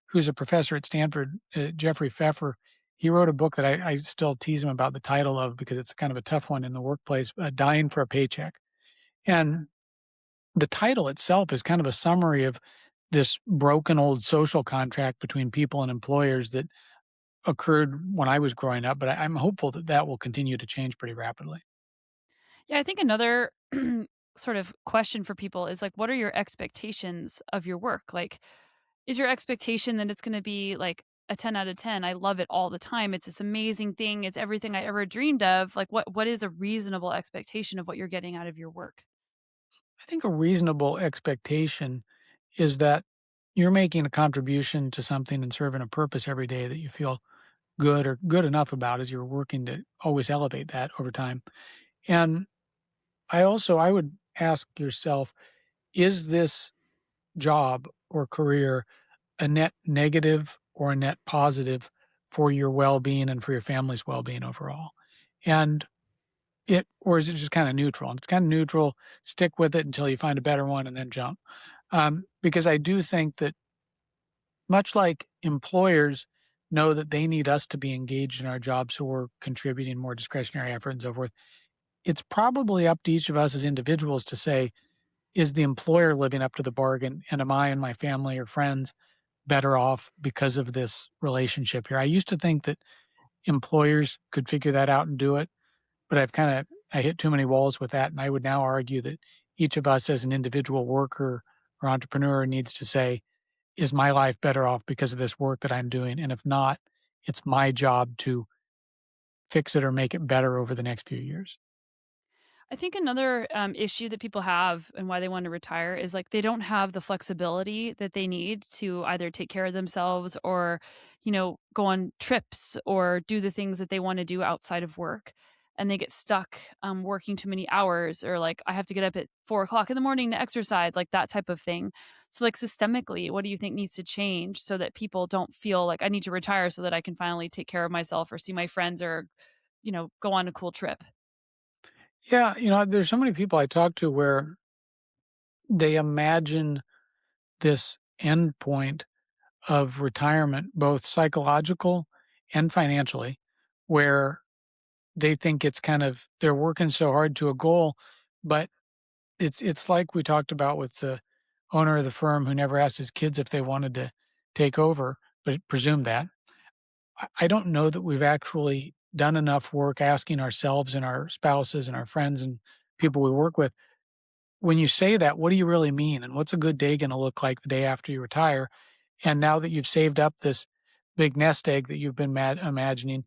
who's a professor at Stanford, Jeffrey Pfeffer. He wrote a book that I still tease him about the title of because it's kind of a tough one in the workplace, Dying for a Paycheck. And the title itself is kind of a summary of this broken old social contract between people and employers that occurred when I was growing up, but I'm hopeful that that will continue to change pretty rapidly. Yeah, I think another sort of question for people is like, what are your expectations of your work? Like, is your expectation that it's going to be like a 10 out of 10? I love it all the time. It's this amazing thing. It's everything I ever dreamed of. Like, what is a reasonable expectation of what you're getting out of your work? I think a reasonable expectation is that you're making a contribution to something and serving a purpose every day that you feel good or good enough about as you're working to always elevate that over time. And I would ask yourself, is this job or career a net negative or a net positive for your well-being and for your family's well-being overall? And or is it just kind of neutral? If it's kind of neutral, stick with it until you find a better one and then jump. Because I do think that much like employers know that they need us to be engaged in our job, so we're contributing more discretionary effort and so forth, it's probably up to each of us as individuals to say, is the employer living up to the bargain? And am I and my family or friends better off because of this relationship here? I used to think that employers could figure that out and do it, but I hit too many walls with that, and I would now argue that each of us as an individual worker or entrepreneur needs to say, "Is my life better off because of this work that I'm doing? And if not, it's my job to fix it or make it better over the next few years." I think another issue that people have and why they want to retire is like they don't have the flexibility that they need to either take care of themselves or, go on trips or do the things that they want to do outside of work. and they get stuck working too many hours, or like I have to get up at 4 o'clock in the morning to exercise, like that type of thing. So, like systemically, what do you think needs to change so that people don't feel like I need to retire so that I can finally take care of myself or see my friends or, go on a cool trip? Yeah, there's so many people I talk to where they imagine this end point of retirement, both psychological and financially, where they think it's kind of they're working so hard to a goal, but it's like we talked about with the owner of the firm who never asked his kids if they wanted to take over, but presumed that. I don't know that we've actually done enough work asking ourselves and our spouses and our friends and people we work with, when you say that, what do you really mean? And what's a good day going to look like the day after you retire? And now that you've saved up this big nest egg that you've been imagining,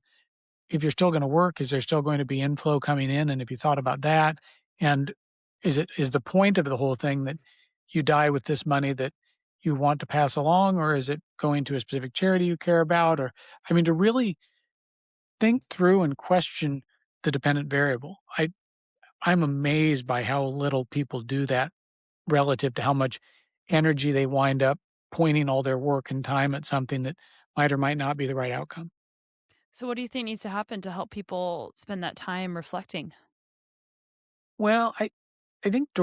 if you're still going to work, is there still going to be inflow coming in? And if you thought about that, and is the point of the whole thing that you die with this money that you want to pass along, or is it going to a specific charity you care about? Or, I mean, to really think through and question the dependent variable. I'm amazed by how little people do that relative to how much energy they wind up pointing all their work and time at something that might or might not be the right outcome. So, what do you think needs to happen to help people spend that time reflecting? Well, I think to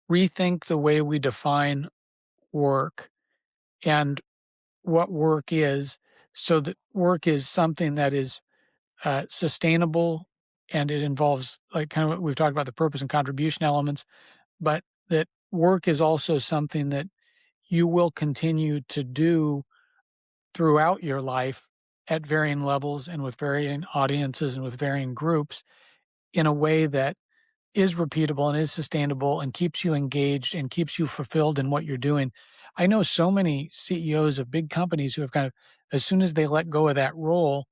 rethink the way we define work and what work is, so that work is something that is sustainable, and it involves like kind of what we've talked about, the purpose and contribution elements, but that work is also something that you will continue to do throughout your life at varying levels and with varying audiences and with varying groups in a way that is repeatable and is sustainable and keeps you engaged and keeps you fulfilled in what you're doing. I know so many CEOs of big companies who have kind of, as soon as they let go of that role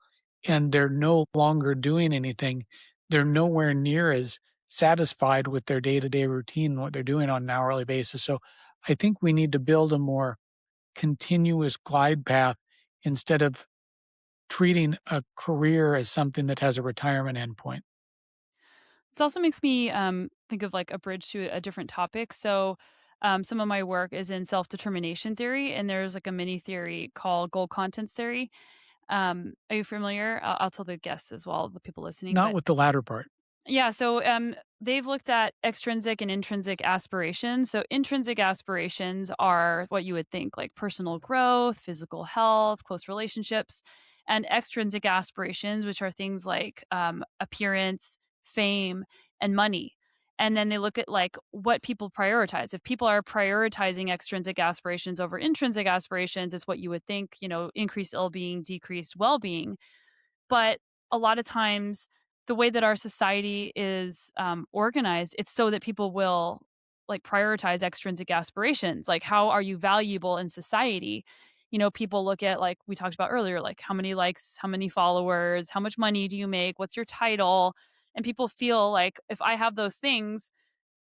and they're no longer doing anything, they're nowhere near as satisfied with their day to day routine and what they're doing on an hourly basis. So I think we need to build a more continuous glide path instead of treating a career as something that has a retirement endpoint. This also makes me think of like a bridge to a different topic. So, some of my work is in self determination theory, and there's like a mini theory called goal contents theory. Are you familiar? I'll tell the guests as well, the people listening. Not But with the latter part. yeah, so they've looked at extrinsic and intrinsic aspirations. So intrinsic aspirations are what you would think, like personal growth, physical health, close relationships, and extrinsic aspirations, which are things like appearance, fame, and money. And then they look at like what people prioritize. If people are prioritizing extrinsic aspirations over intrinsic aspirations, it's what you would think, increased ill-being, decreased well-being. But a lot of times, the way that our society is, organized, it's so that people will, like, prioritize extrinsic aspirations, like, how are you valuable in society? People look at, like we talked about earlier, like, how many likes, how many followers, how much money do you make, what's your title? And people feel like, if I have those things,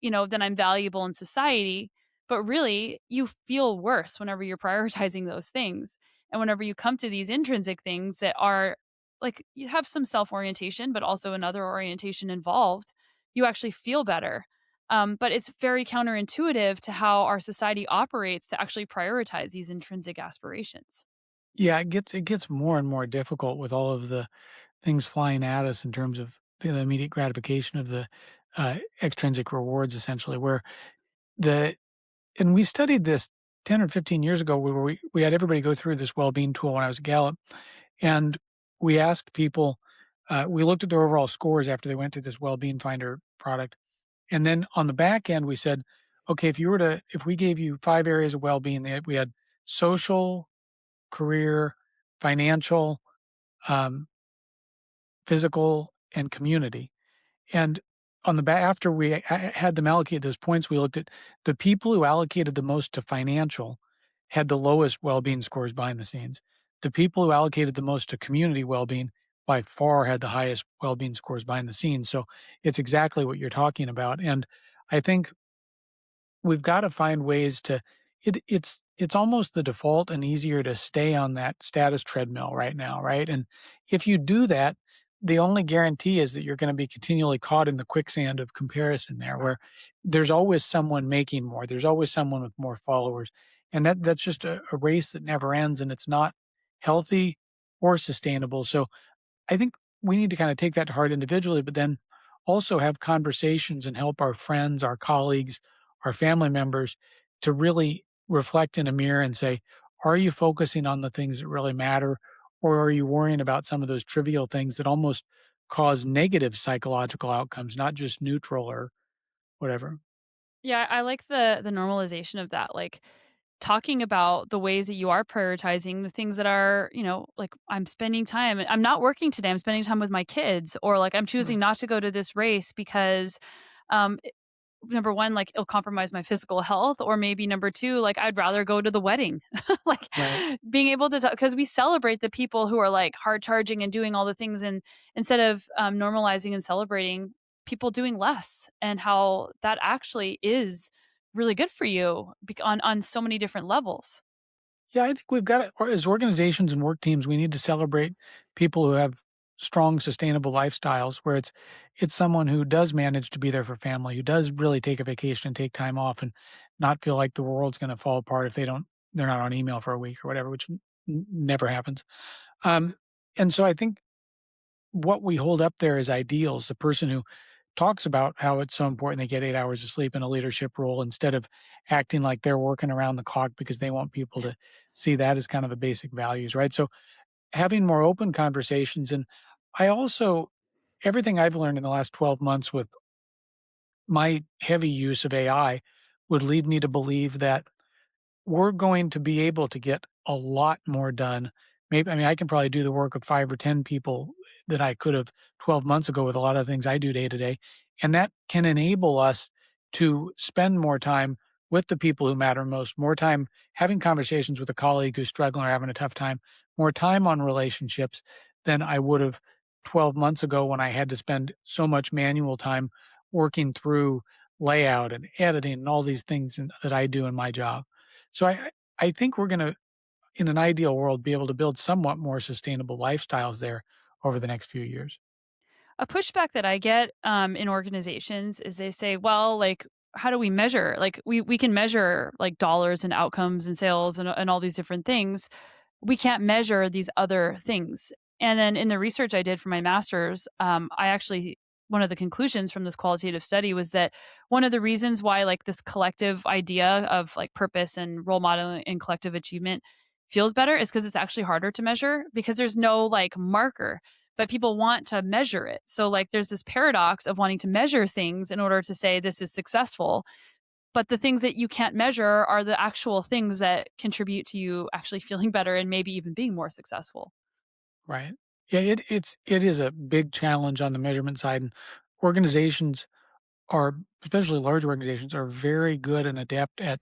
then I'm valuable in society. But really, you feel worse whenever you're prioritizing those things. And whenever you come to these intrinsic things that are like you have some self orientation, but also another orientation involved, you actually feel better. But it's very counterintuitive to how our society operates to actually prioritize these intrinsic aspirations. Yeah, it gets more and more difficult with all of the things flying at us in terms of the immediate gratification of the extrinsic rewards, essentially. Where the and we studied this 10 or 15 years ago, where we had everybody go through this well-being tool when I was at Gallup, and we asked people. We looked at their overall scores after they went to this well-being finder product, and then on the back end, we said, okay, if we gave you 5 areas of well-being, we had social, career, financial, um, physical, and community. And on the back, after we had them allocate those points, we looked at the people who allocated the most to financial had the lowest well-being scores behind the scenes. The people who allocated the most to community well-being by far had the highest well-being scores behind the scenes. So it's exactly what you're talking about. And I think we've gotta find ways to it's almost the default and easier to stay on that status treadmill right now, right? And if you do that, the only guarantee is that you're gonna be continually caught in the quicksand of comparison there, where there's always someone making more, there's always someone with more followers, and that's just a race that never ends, and it's not healthy or sustainable. So I think we need to kinda take that to heart individually, but then also have conversations and help our friends, our colleagues, our family members to really reflect in a mirror and say, "Are you focusing on the things that really matter, or are you worrying about some of those trivial things that almost cause negative psychological outcomes, not just neutral or whatever?" Yeah, I like the normalization of that, like, talking about the ways that you are prioritizing the things that are, like, I'm not working today, I'm spending time with my kids, or, like, I'm choosing Right, not to go to this race because, um, number 1, like, it'll compromise my physical health, or maybe number 2, like, I'd rather go to the wedding. Like, right. being able to because we celebrate the people who are, like, hard charging and doing all the things, and instead of, normalizing and celebrating people doing less, and how that actually is really good for you on so many different levels. Yeah, I think we've got to, or as organizations and work teams, we need to celebrate people who have strong, sustainable lifestyles where it's someone who does manage to be there for family, who does really take a vacation and take time off and not feel like the world's going to fall apart if they're not on email for a week or whatever, which never happens. Um, and so I think what we hold up there as ideals, the person who talks about how it's so important they get 8 hours of sleep in a leadership role instead of acting like they're working around the clock because they want people to see that as kind of the basic values, right? So having more open conversations. And I also, everything I've learned in the last 12 months with my heavy use of AI would lead me to believe that we're going to be able to get a lot more done. Maybe I mean, I can probably do the work of 5 or 10 people that I could have 12 months ago with a lot of things I do day to day, and that can enable us to spend more time with the people who matter most, more time having conversations with a colleague who's struggling or having a tough time, more time on relationships than I would have 12 months ago when I had to spend so much manual time working through layout and editing and all these things that I do in my job. So I think we're gonna, in an ideal world, be able to build somewhat more sustainable lifestyles there over the next few years. A pushback that I get, in organizations is they say, "Well, like, how do we measure? Like, we can measure, like, dollars and outcomes and sales and all these different things. We can't measure these other things." And then in the research I did for my master's, I actually one of the conclusions from this qualitative study was that one of the reasons why, like, this collective idea of, like, purpose and role modeling and collective achievement feels better is because it's actually harder to measure because there's no, like, marker, but people want to measure it. So, like, there's this paradox of wanting to measure things in order to say this is successful, but the things that you can't measure are the actual things that contribute to you actually feeling better and maybe even being more successful. Right. Yeah, it is a big challenge on the measurement side, and organizations are, especially large organizations, are very good and adept at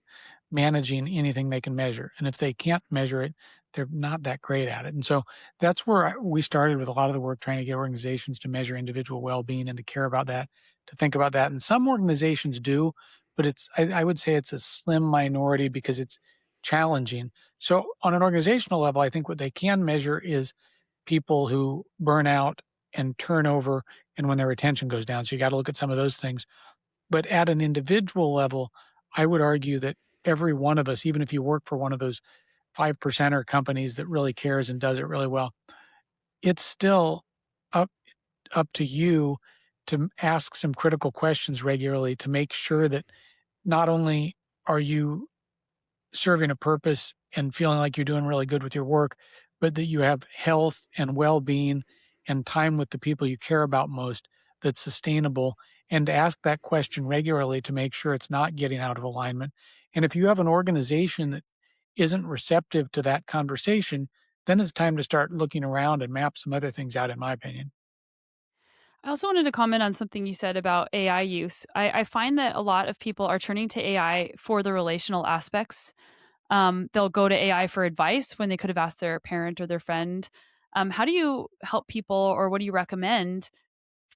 managing anything they can measure. And if they can't measure it, they're not that great at it. And so that's where we started with a lot of the work trying to get organizations to measure individual well-being and to care about that, to think about that. And some organizations do, but I would say it's a slim minority because it's challenging. So on an organizational level, I think what they can measure is people who burn out and turnover and when their retention goes down. So you got to look at some of those things. But at an individual level, I would argue that every one of us, even if you work for one of those 5 percenter companies that really cares and does it really well, it's still up up to you to ask some critical questions regularly to make sure that not only are you serving a purpose and feeling like you're doing really good with your work, but that you have health and well-being and time with the people you care about most that's sustainable, and to ask that question regularly to make sure it's not getting out of alignment. And if you have an organization that isn't receptive to that conversation, then it's time to start looking around and map some other things out, in my opinion. I also wanted to comment on something you said about AI use. I find that a lot of people are turning to AI for the relational aspects. They'll go to AI for advice when they could have asked their parent or their friend. How do you help people, or what do you recommend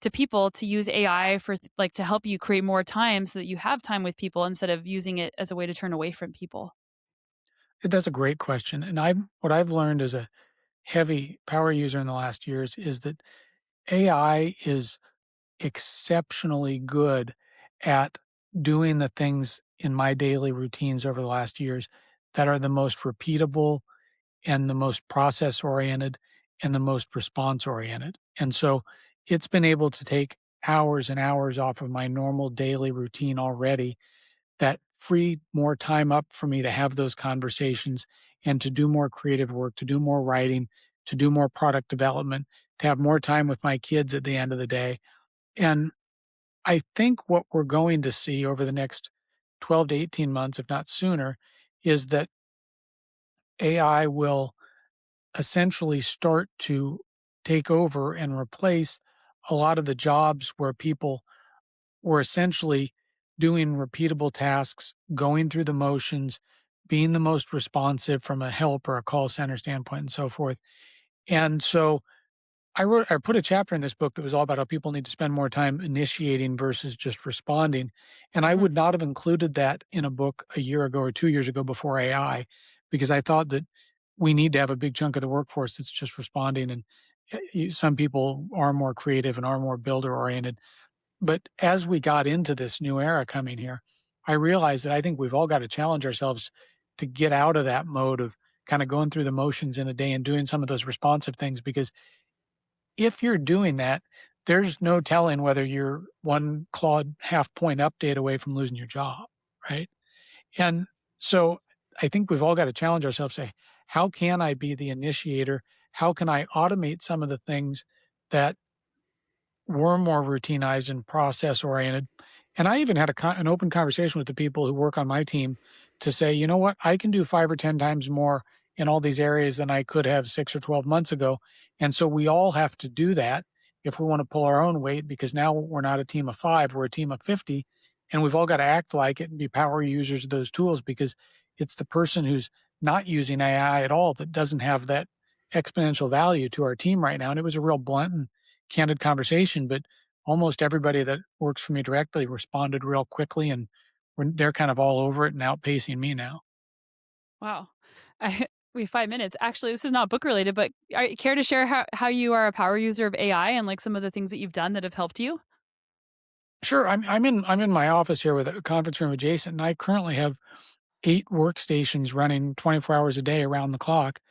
to people to use AI for like to help you create more time so that you have time with people instead of using it as a way to turn away from people? That's a great question. And what I've learned as a heavy power user in the last years is that AI is exceptionally good at doing the things in my daily routines over the last years that are the most repeatable and the most process oriented and the most response oriented. And so it's been able to take hours and hours off of my normal daily routine already that free more time up for me to have those conversations and to do more creative work, to do more writing, to do more product development, to have more time with my kids at the end of the day. And I think what we're going to see over the next 12 to 18 months, if not sooner, is that AI will essentially start to take over and replace a lot of the jobs where people were essentially doing repeatable tasks, going through the motions, being the most responsive from a help or a call center standpoint and so forth. And so I put a chapter in this book that was all about how people need to spend more time initiating versus just responding, and I Mhm. would not have included that in a book a year ago or 2 years ago before AI, because I thought that we need to have a big chunk of the workforce that's just responding, and, some people are more creative and are more builder oriented. But as we got into this new era coming here, I realized that I think we've all got to challenge ourselves to get out of that mode of kinda going through the motions in a day and doing some of those responsive things, because if you're doing that, there's no telling whether you're one Claude half point update away from losing your job, right? And so I think we've all got to challenge ourselves, say, how can I be the initiator? How can I automate some of the things that were more routinized and process oriented? And I even had an open conversation with the people who work on my team to say, you know what, I can do 5 or 10 times more in all these areas than I could have 6 or 12 months ago. And so we all have to do that if we want to pull our own weight, because now we're not a team of 5, we're a team of 50. And we've all got to act like it and be power users of those tools, because it's the person who's not using AI at all that doesn't have that exponential value to our team right now. And it was a real blunt and candid conversation, but almost everybody that works for me directly responded real quickly, and they're kind of all over it and outpacing me now. Wow. I we have 5 minutes. Actually, this is not book related, but are you care to share how you are a power user of AI and, like, some of the things that you've done that have helped you? Sure, I'm in my office here with a conference room adjacent, and I currently have 8 workstations running 24 hours a day around the clock.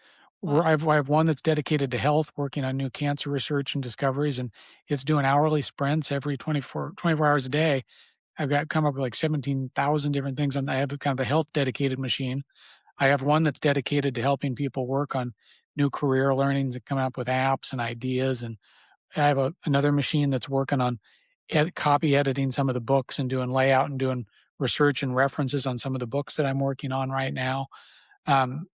Where Wow. I have one that's dedicated to health, working on new cancer research and discoveries, and it's doing hourly sprints every 24 hours a day. I've got come up with like 17,000 different things on I have kind of a health dedicated machine. I have one that's dedicated to helping people work on new career learnings and coming up with apps and ideas, and I have another machine that's working on copy editing some of the books and doing layout and doing research and references on some of the books that I'm working on right now. Um,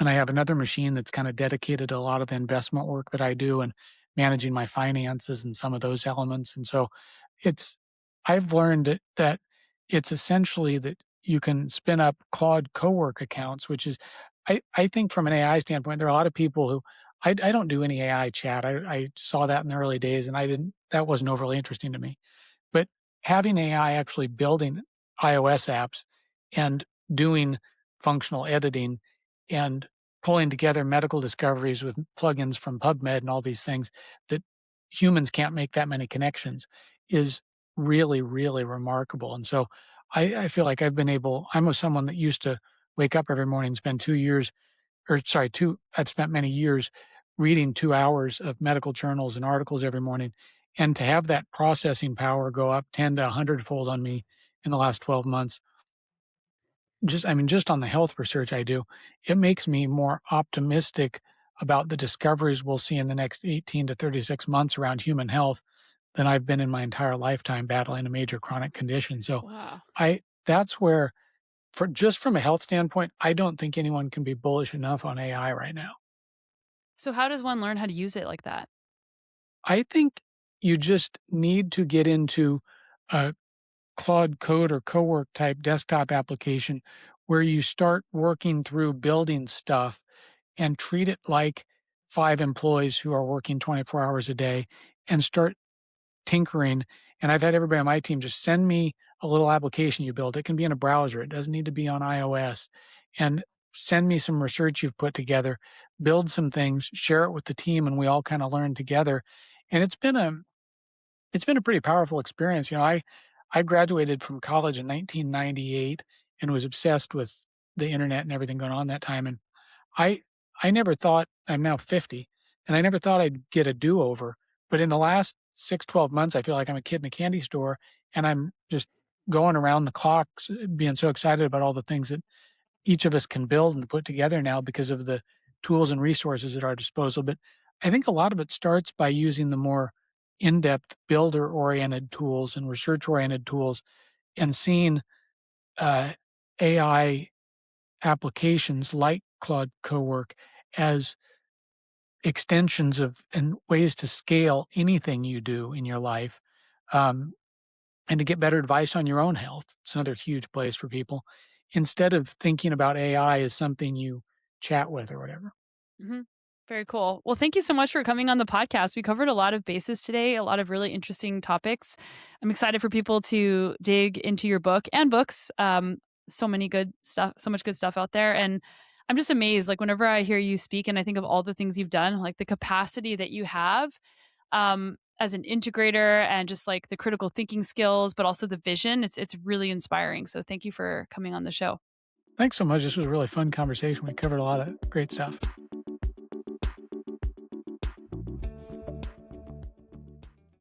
and I have another machine that's kinda dedicated to a lot of the investment work that I do and managing my finances and some of those elements, and so it's I've learned that it's essentially that you can spin up Claude Cowork accounts, which is I think from an AI standpoint, there are a lot of people who I don't do any AI chat. I saw that in the early days, and I didn't that wasn't overly interesting to me. But having AI actually building iOS apps and doing functional editing and pulling together medical discoveries with plugins from PubMed and all these things that humans can't make that many connections is really, really remarkable. And so I feel like I'm someone that used to wake up every morning and spend 2 years or sorry, 2 I've spent many years reading 2 hours of medical journals and articles every morning, and to have that processing power go up 10 to 100-fold on me in the last 12 months, just on the health research I do, it makes me more optimistic about the discoveries we'll see in the next 18 to 36 months around human health than I've been in my entire lifetime battling a major chronic condition. So Wow. I that's where for just from a health standpoint, I don't think anyone can be bullish enough on AI right now. So how does one learn how to use it like that? I think you just need to get into a Claude Code or Cowork type desktop application where you start working through building stuff and treat it like 5 employees who are working 24 hours a day and start tinkering. And I've had everybody on my team just send me a little application you built. It can be in a browser. It doesn't need to be on iOS. And send me some research you've put together, build some things, share it with the team, and we all kind of learn together. And it's been a pretty powerful experience. I graduated from college in 1998 and was obsessed with the internet and everything going on that time, and I I never thought I'm now 50, and I never thought I'd get a do-over, but in the last 6, 12 months, I feel like I'm a kid in a candy store, and I'm just going around the clock being so excited about all the things that each of us can build and put together now because of the tools and resources at our disposal. But I think a lot of it starts by using the more in-depth builder-oriented tools and research-oriented tools and seeing uh, AI applications like Claude Cowork as extensions of and ways to scale anything you do in your life, um, and to get better advice on your own health. It's another huge place for people, instead of thinking about AI as something you chat with or whatever. Mhm. Very cool. Well, thank you so much for coming on the podcast. We covered a lot of bases today, a lot of really interesting topics. I'm excited for people to dig into your book and books. So many good stuff, so much good stuff out there. And I'm just amazed. Like, whenever I hear you speak and I think of all the things you've done, like the capacity that you have as an integrator and just like the critical thinking skills, but also the vision, it's really inspiring. So thank you for coming on the show. Thanks so much. This was a really fun conversation. We covered a lot of great stuff.